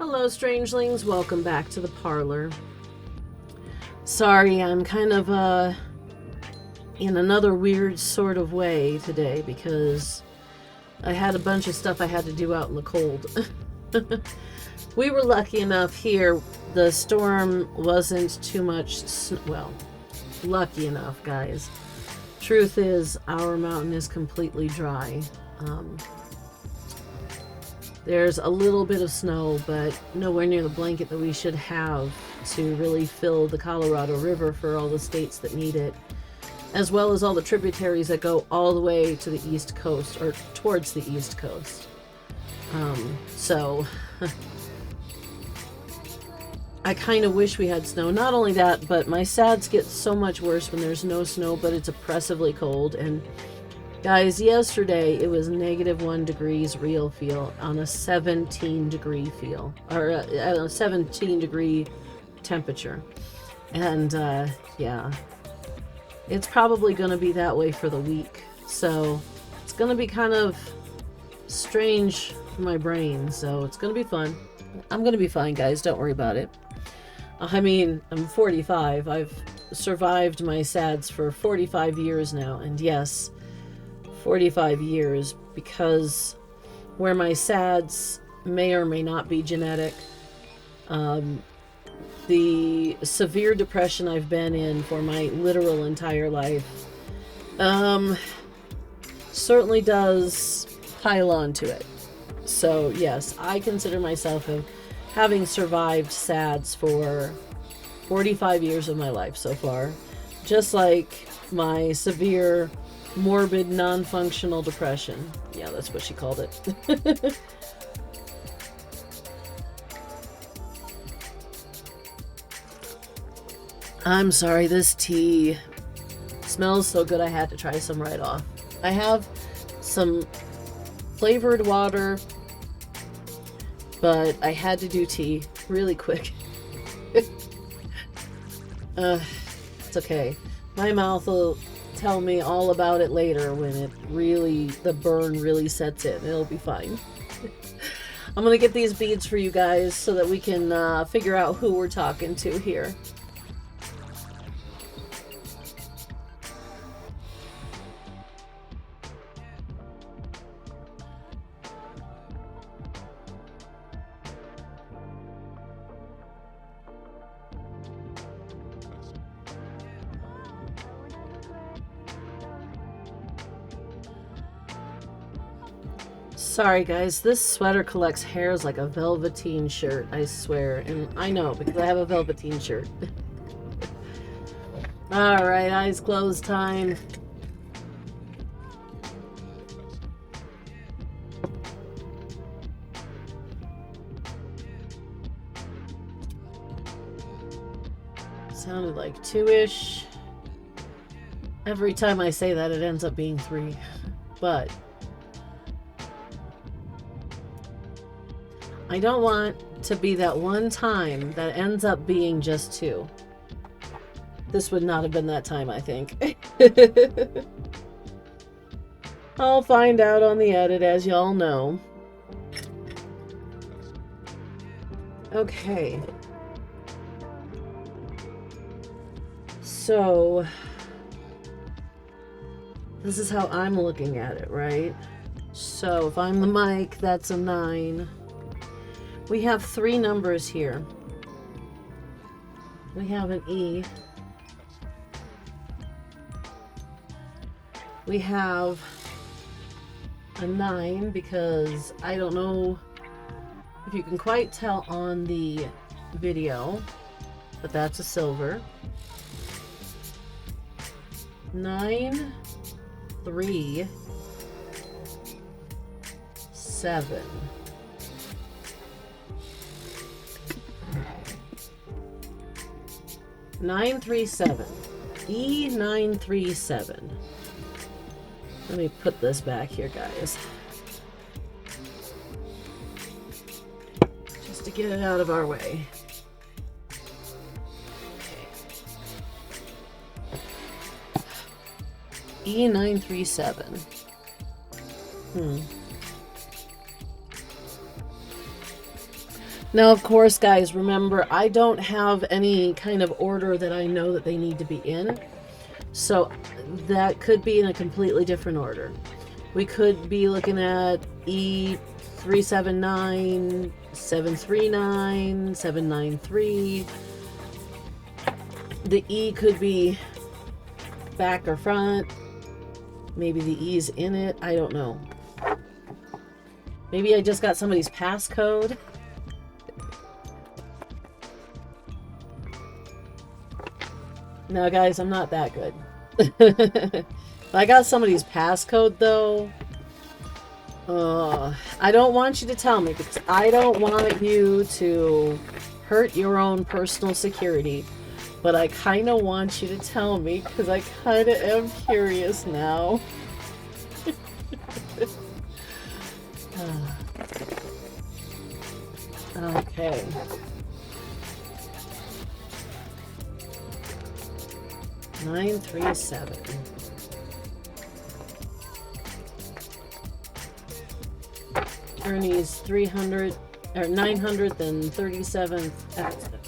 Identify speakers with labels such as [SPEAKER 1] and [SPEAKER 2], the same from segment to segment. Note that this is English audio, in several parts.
[SPEAKER 1] Hello, strangelings. Welcome back to the parlor. Sorry, I'm kind of, in another weird sort of way today because I had a bunch of stuff I had to do out in the cold. We were lucky enough here. The storm wasn't too much, well, lucky enough, guys. Truth is, our mountain is completely dry. There's a little bit of snow, but nowhere near the blanket that we should have to really fill the Colorado River for all the states that need it, as well as all the tributaries that go all the way to the East Coast, or towards the East Coast. So I kind of wish we had snow. Not only that, but my SADS get so much worse when there's no snow, but it's oppressively cold. And guys, yesterday it was -1 degrees real feel on a 17 degree feel, or a 17 degree temperature. And yeah, it's probably going to be that way for the week. So it's going to be kind of strange for my brain. So it's going to be fun. I'm going to be fine, guys. Don't worry about it. I mean, I'm 45. I've survived my SADS for 45 years now. And yes, 45 years, because where my SADS may or may not be genetic, the severe depression I've been in for my literal entire life certainly does pile onto it. So yes, I consider myself having survived SADS for 45 years of my life so far, just like my severe morbid non-functional depression. Yeah, that's what she called it. I'm sorry, this tea smells so good I had to try some right off. I have some flavored water, but I had to do tea really quick. It's okay. My mouth will tell me all about it later when the burn really sets in. It'll be fine. I'm gonna get these beads for you guys so that we can figure out who we're talking to here. Sorry guys, this sweater collects hairs like a velveteen shirt, I swear. And I know, because I have a velveteen shirt. Alright, eyes closed time. Sounded like 2-ish. Every time I say that, it ends up being 3. But I don't want to be that one time that ends up being just 2. This would not have been that time, I think. I'll find out on the edit, as y'all know. Okay. So this is how I'm looking at it, right? So if I'm the mic, that's a 9. We have 3 numbers here. We have an E. We have a 9 because I don't know if you can quite tell on the video, but that's a silver. 9, 3, 7. E937. E937. Let me put this back here, guys. Just to get it out of our way. Okay. E937. Now, of course, guys, remember, I don't have any kind of order that I know that they need to be in. So that could be in a completely different order. We could be looking at E379, 739, 793. The E could be back or front. Maybe the E's in it. I don't know. Maybe I just got somebody's passcode. No, guys, I'm not that good. If I got somebody's passcode, though, I don't want you to tell me, because I don't want you to hurt your own personal security. But I kind of want you to tell me, because I kind of am curious now. Okay. Nine, 3, 7. Ernie's 300 or 937th accident.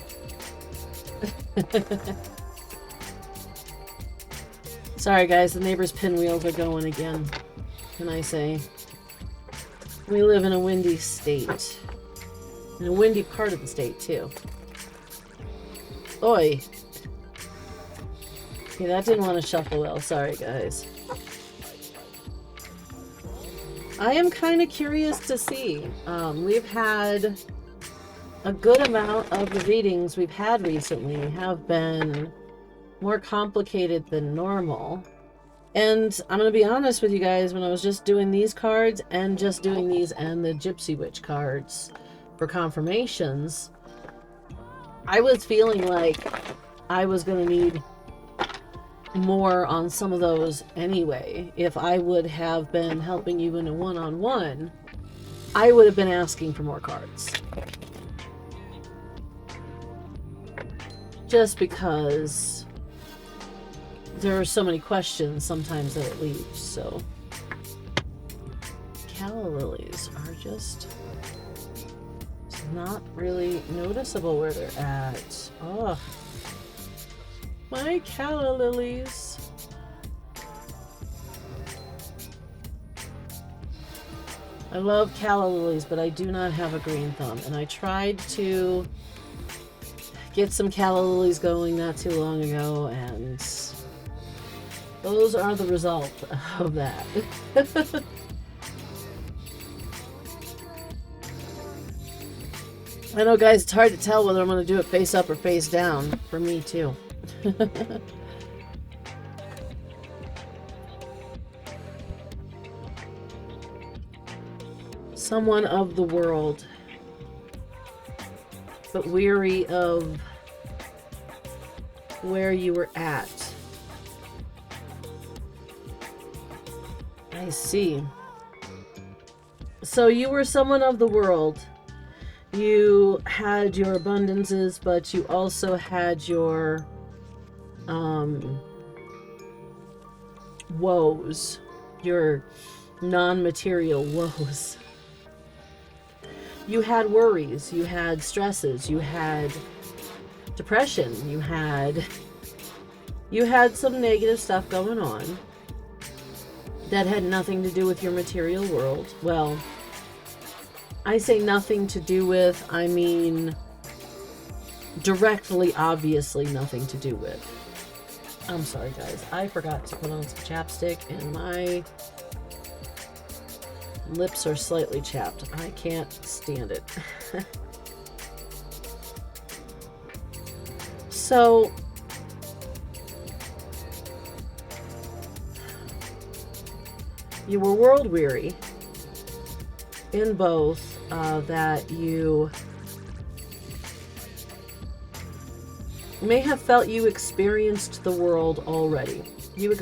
[SPEAKER 1] Sorry guys, the neighbor's pinwheels are going again. Can I say? We live in a windy state. In a windy part of the state too. Oi. Okay, that didn't want to shuffle well. Sorry guys. I am kind of curious to see. We've had a good amount of the readings we've had recently have been more complicated than normal. And I'm going to be honest with you guys, when I was just doing these cards and just doing these and the Gypsy Witch cards for confirmations, I was feeling like I was going to need more on some of those anyway. If I would have been helping you in a one-on-one, I would have been asking for more cards. Just because there are so many questions sometimes that it leaves, so. Calla lilies are just not really noticeable where they're at. Oh. My calla lilies. I love calla lilies, but I do not have a green thumb. And I tried to get some calla lilies going not too long ago, and those are the result of that. I know, guys, it's hard to tell whether I'm going to do it face up or face down. For me, too. Someone of the world, but weary of where you were at. I see. So you were someone of the world. You had your abundances, but you also had your woes, your non-material woes. You had worries, you had stresses, you had depression, you had some negative stuff going on that had nothing to do with your material world. Well, I say nothing to do with, I mean directly, obviously nothing to do with. I'm sorry guys, I forgot to put on some chapstick and my lips are slightly chapped. I can't stand it. So you were world weary in both that you may have felt you experienced the world already. You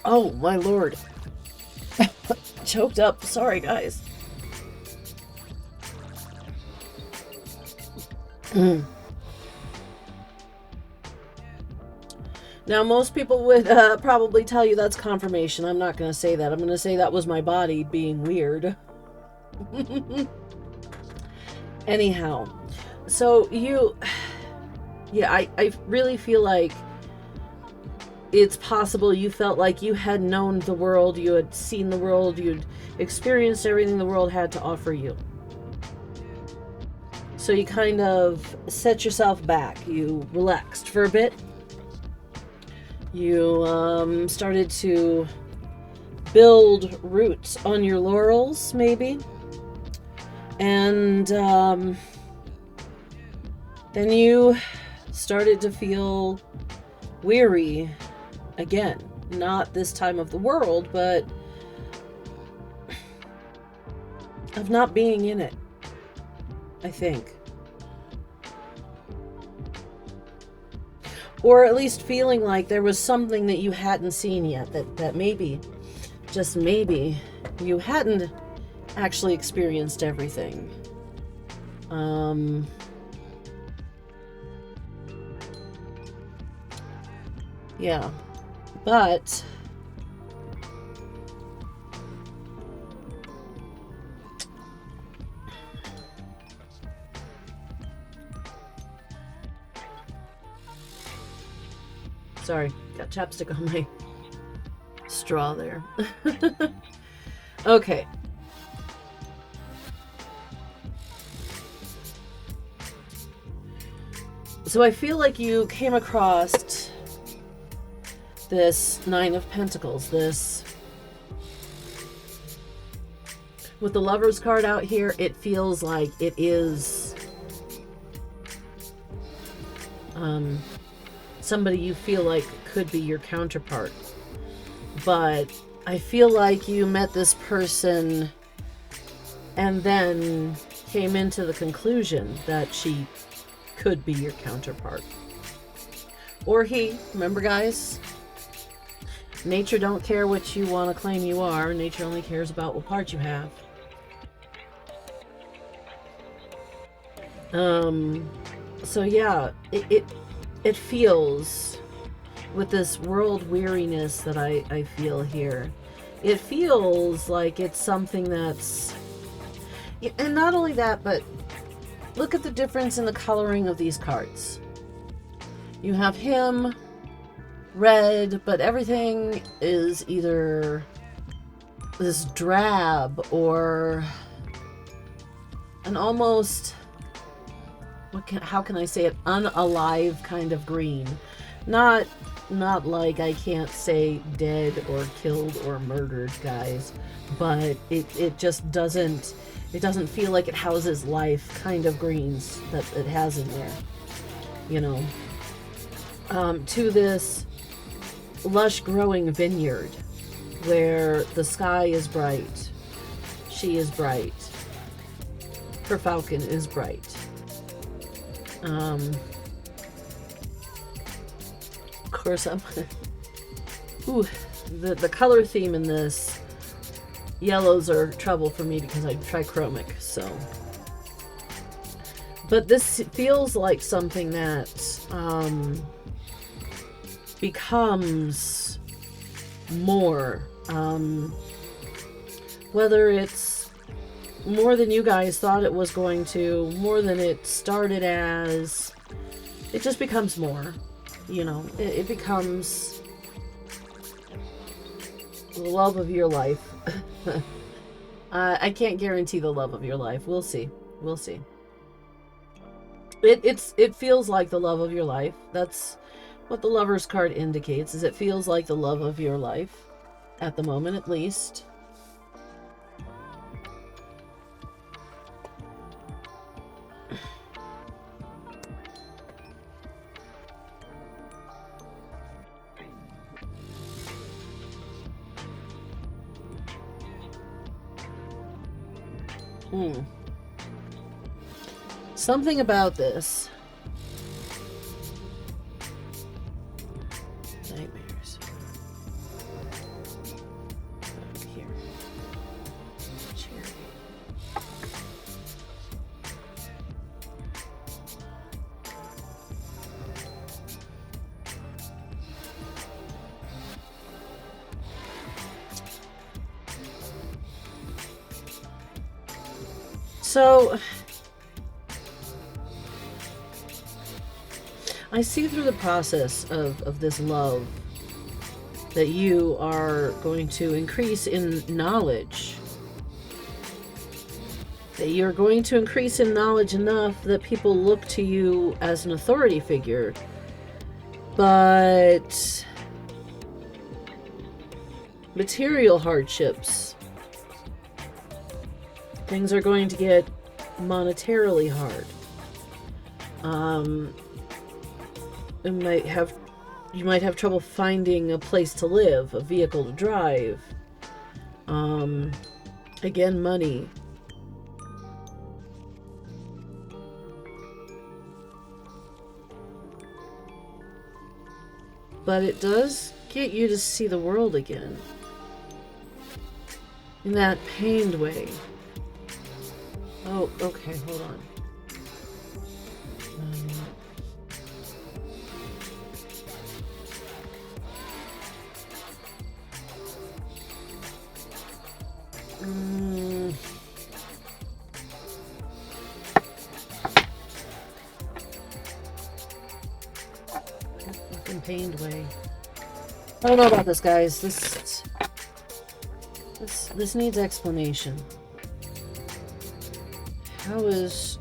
[SPEAKER 1] oh my lord. Choked up. Sorry guys. Now most people would probably tell you that's confirmation. I'm not going to say that. I'm going to say that was my body being weird. Anyhow, so you, yeah, I really feel like it's possible you felt like you had known the world, you had seen the world, you'd experienced everything the world had to offer you. So you kind of set yourself back. You relaxed for a bit. You started to build roots on your laurels, maybe. And then you started to feel weary again. Not this time of the world, but of not being in it, I think. Or at least feeling like there was something that you hadn't seen yet, that maybe, just maybe, you hadn't actually experienced everything. Yeah, but sorry, got chapstick on my straw there. Okay. So I feel like you came across this Nine of Pentacles, this, with the Lover's card out here, it feels like it is somebody you feel like could be your counterpart. But I feel like you met this person and then came into the conclusion that she could be your counterpart. Or he. Remember, guys? Nature don't care what you want to claim you are. Nature only cares about what part you have. So yeah, it feels, with this world weariness that I feel here, it feels like it's something that's, and not only that, but look at the difference in the coloring of these cards. You have him, red, but everything is either this drab or an almost, how can I say it, unalive kind of green. Not like, I can't say dead or killed or murdered, guys, but it just doesn't, it doesn't feel like it houses life kind of greens that it has in there, you know. To this lush growing vineyard where the sky is bright, she is bright, her falcon is bright. Of course, ooh, the color theme in this, yellows are trouble for me because I trichromic, so. But this feels like something that becomes more, whether it's more than you guys thought it was going to, more than it started as, it just becomes more, you know, it becomes the love of your life. I can't guarantee the love of your life. We'll see. We'll see. It feels like the love of your life. That's what the Lover's card indicates, is it feels like the love of your life at the moment, at least. Something about this. Nightmares. Here. Chair. So I see through the process of this love that you are going to increase in knowledge. That you're going to increase in knowledge enough that people look to you as an authority figure. But material hardships, things are going to get monetarily hard. You might have trouble finding a place to live, a vehicle to drive. Again, money. But it does get you to see the world again. In that pained way. Oh, okay, hold on. Fucking pained way. I don't know about this, guys. This needs explanation. How is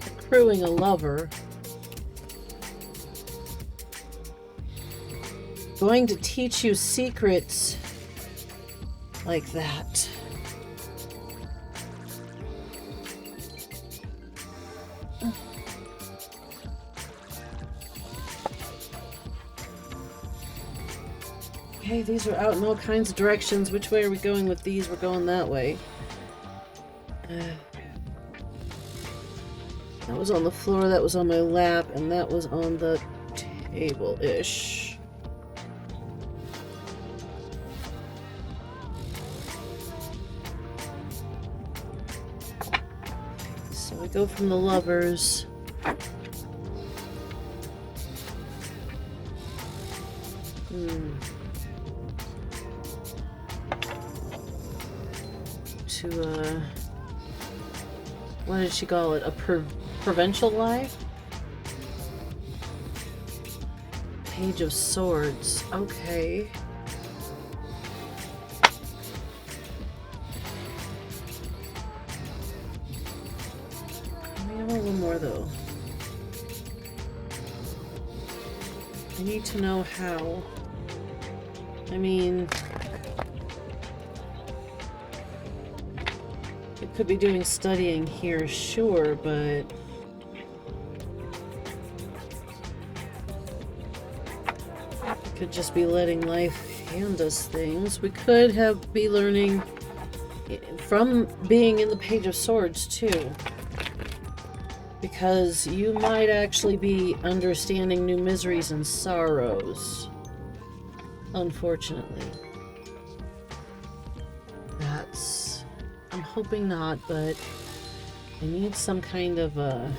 [SPEAKER 1] accruing a lover going to teach you secrets like that? Okay, these are out in all kinds of directions. Which way are we going with these? We're going that way. That was on the floor, that was on my lap, and that was on the table-ish. So we go from the lovers. To, what did she call it? A provincial life? Page of Swords. Okay. I have one more though. I need to know how. I mean, it could be doing studying here, sure, but it could just be letting life hand us things. We could be learning from being in the Page of Swords too, because you might actually be understanding new miseries and sorrows, unfortunately. I'm hoping not, but I need some kind of a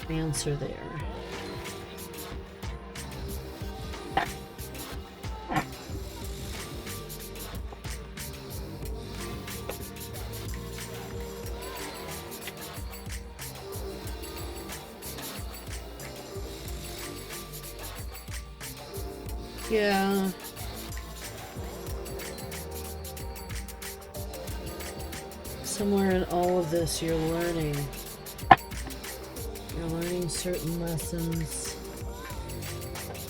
[SPEAKER 1] answer there. Yeah. Somewhere in all of this, you're learning. You're learning certain lessons.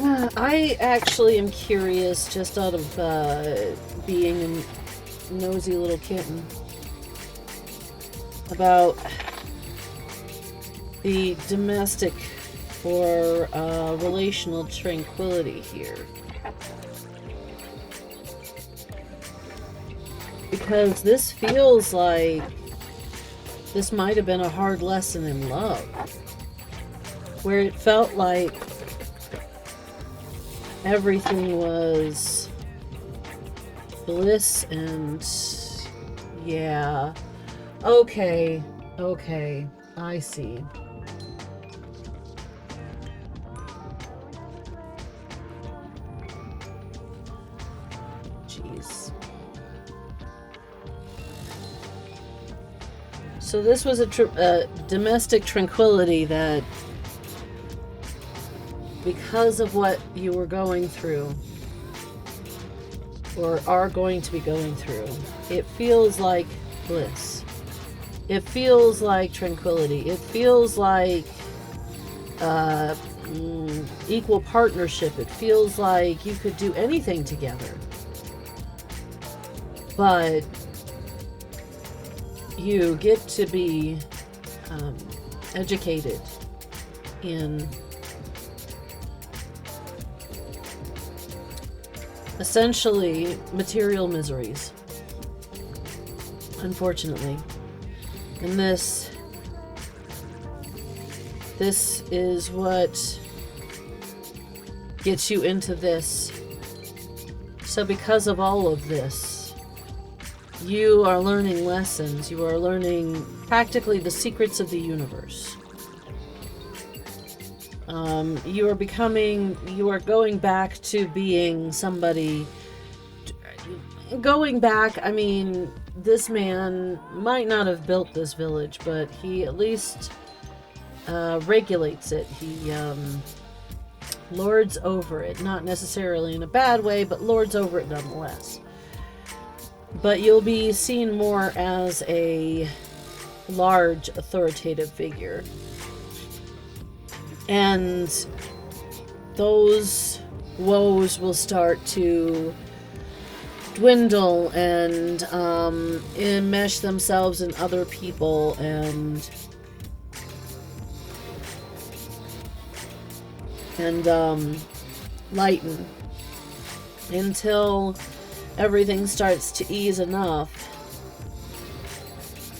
[SPEAKER 1] I actually am curious, just out of being a nosy little kitten, about the domestic or relational tranquility here. Because this feels like this might have been a hard lesson in love, where it felt like everything was bliss and yeah. Okay, I see. Jeez. So this was a domestic tranquility that, because of what you were going through, or are going to be going through, it feels like bliss. It feels like tranquility. It feels like equal partnership. It feels like you could do anything together. But you get to be educated in essentially material miseries, unfortunately. And this is what gets you into this. So because of all of this, you are learning lessons. You are learning practically the secrets of the universe. You are going back to being somebody. Going back, I mean, this man might not have built this village, but he at least regulates it. He lords over it, not necessarily in a bad way, but lords over it nonetheless. But you'll be seen more as a large authoritative figure. And those woes will start to dwindle and enmesh themselves in other people and lighten until everything starts to ease enough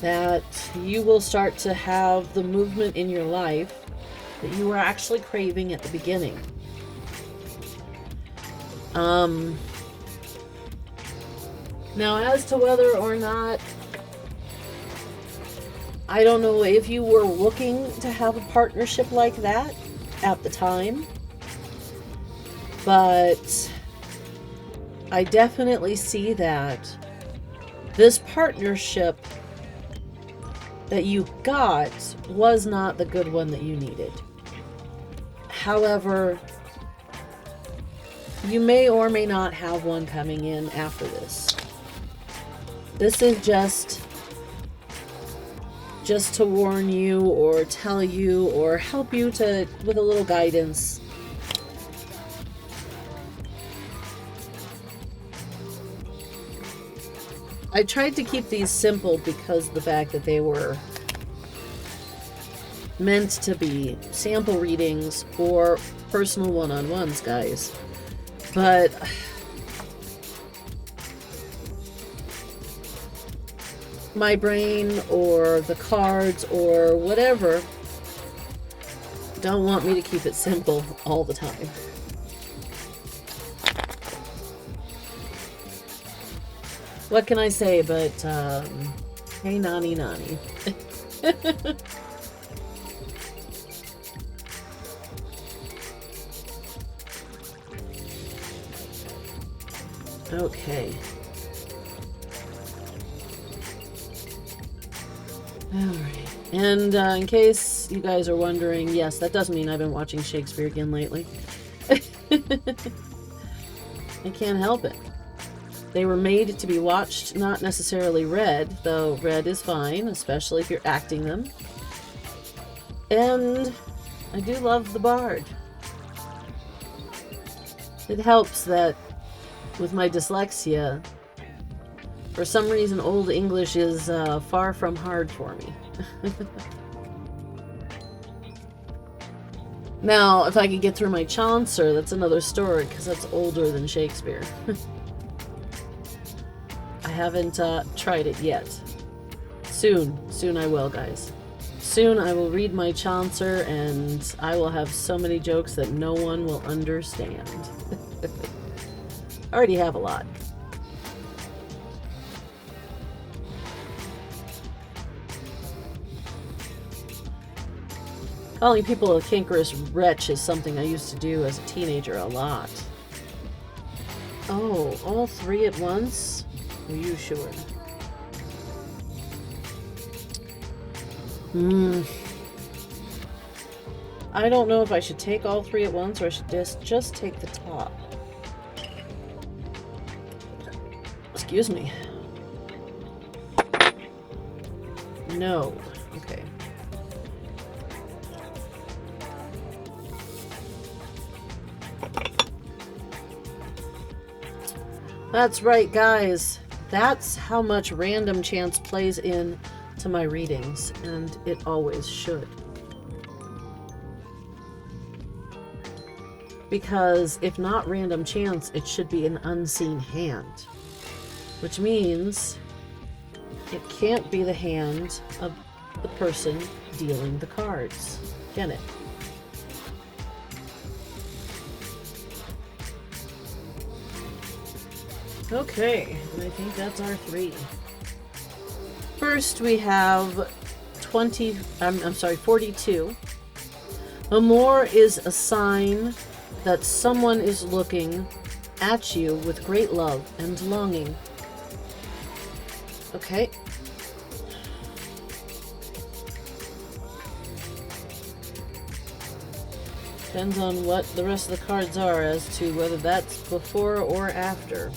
[SPEAKER 1] that you will start to have the movement in your life that you were actually craving at the beginning. Now, as to whether or not, I don't know if you were looking to have a partnership like that at the time, but I definitely see that this partnership that you got was not the good one that you needed. However, you may or may not have one coming in after this. This is just to warn you or tell you or help you to with a little guidance. I tried to keep these simple because of the fact that they were meant to be sample readings or personal one-on-ones, guys. But my brain or the cards or whatever don't want me to keep it simple all the time. What can I say but, hey, nani nani. Okay. Alright. And in case you guys are wondering, yes, that does mean I've been watching Shakespeare again lately. I can't help it. They were made to be watched, not necessarily read, though read is fine, especially if you're acting them. And I do love the Bard. It helps that with my dyslexia, for some reason Old English is far from hard for me. Now, if I could get through my Chaucer, that's another story, because that's older than Shakespeare. I haven't tried it yet. Soon I will, guys. Soon I will read my Chaucer, and I will have so many jokes that no one will understand. I already have a lot. Calling people a cankerous wretch is something I used to do as a teenager a lot. Oh, all three at once? Are you sure? I don't know if I should take all three at once or I should just take the top. Excuse me. No. Okay. That's right, guys. That's how much random chance plays in to my readings, and it always should. Because if not random chance, it should be an unseen hand. Which means it can't be the hand of the person dealing the cards. Get it? Okay, and I think that's our three. First we have 42. Amour is a sign that someone is looking at you with great love and longing. Okay. Depends on what the rest of the cards are as to whether that's before or after.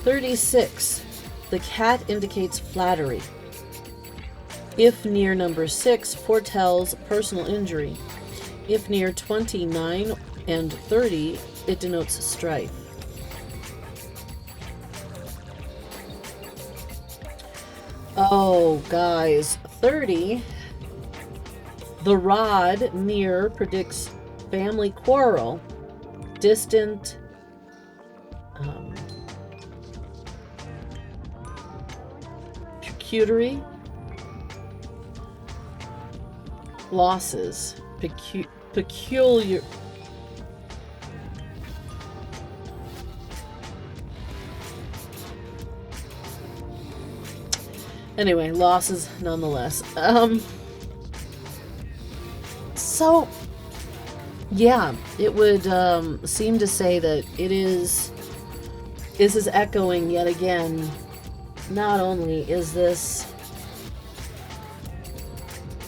[SPEAKER 1] "36. The cat indicates flattery. If near number 6, foretells personal injury. If near 29 and 30, it denotes strife." Oh, guys. 30. The rod near predicts family quarrel. Distant. Pecuniary losses. Peculiar. Anyway, losses nonetheless. So, yeah, it would seem to say that this is echoing yet again. Not only is this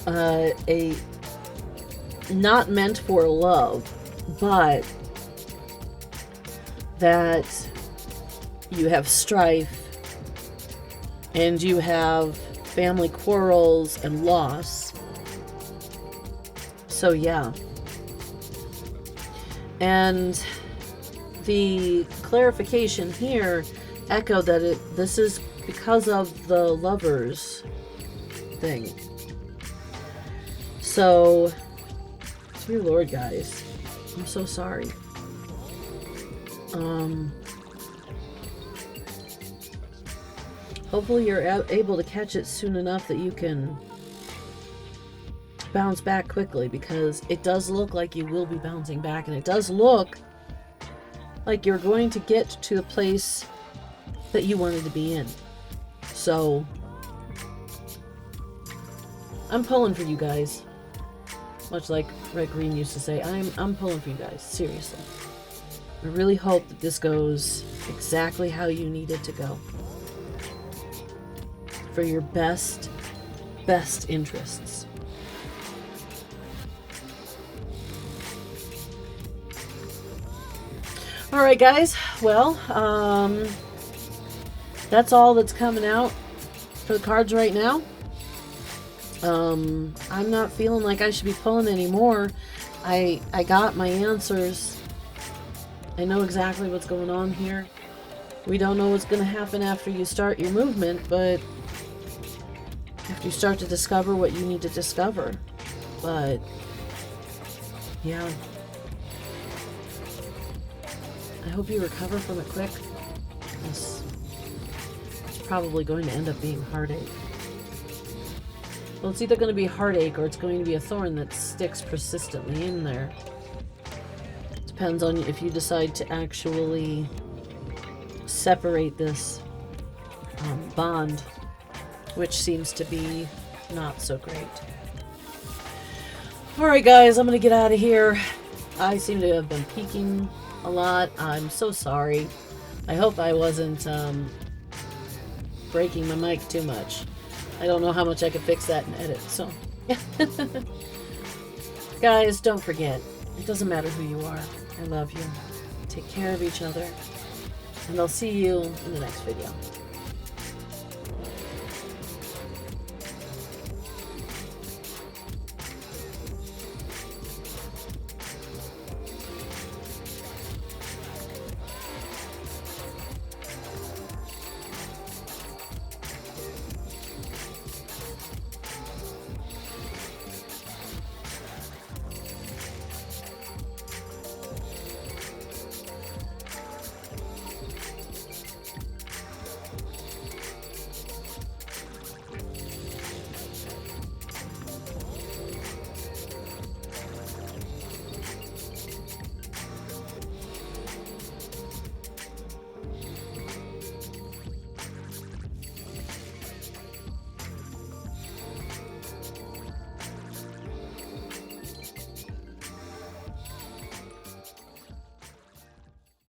[SPEAKER 1] a not meant for love, but that you have strife and you have family quarrels and loss. So yeah. And the clarification here echoed that this is because of the lovers thing. So, dear Lord, guys, I'm so sorry. Hopefully you're able to catch it soon enough that you can bounce back quickly, because it does look like you will be bouncing back, and it does look like you're going to get to the place that you wanted to be in. So, I'm pulling for you guys. Much like Red Green used to say, I'm pulling for you guys. Seriously. I really hope that this goes exactly how you need it to go. For your best interests. Alright, guys. Well, that's all that's coming out for the cards right now. I'm not feeling like I should be pulling anymore. I got my answers. I know exactly what's going on here. We don't know what's going to happen after you start your movement, but after you start to discover what you need to discover. But yeah, I hope you recover from it quick. It's probably going to end up being heartache. Well, it's either going to be heartache or it's going to be a thorn that sticks persistently in there. Depends on if you decide to actually separate this bond, which seems to be not so great. Alright, guys, I'm going to get out of here. I seem to have been peeking a lot. I'm so sorry. I hope I wasn't breaking my mic too much. I don't know how much I could fix that and edit, so. Guys, don't forget, it doesn't matter who you are. I love you. Take care of each other. And I'll see you in the next video.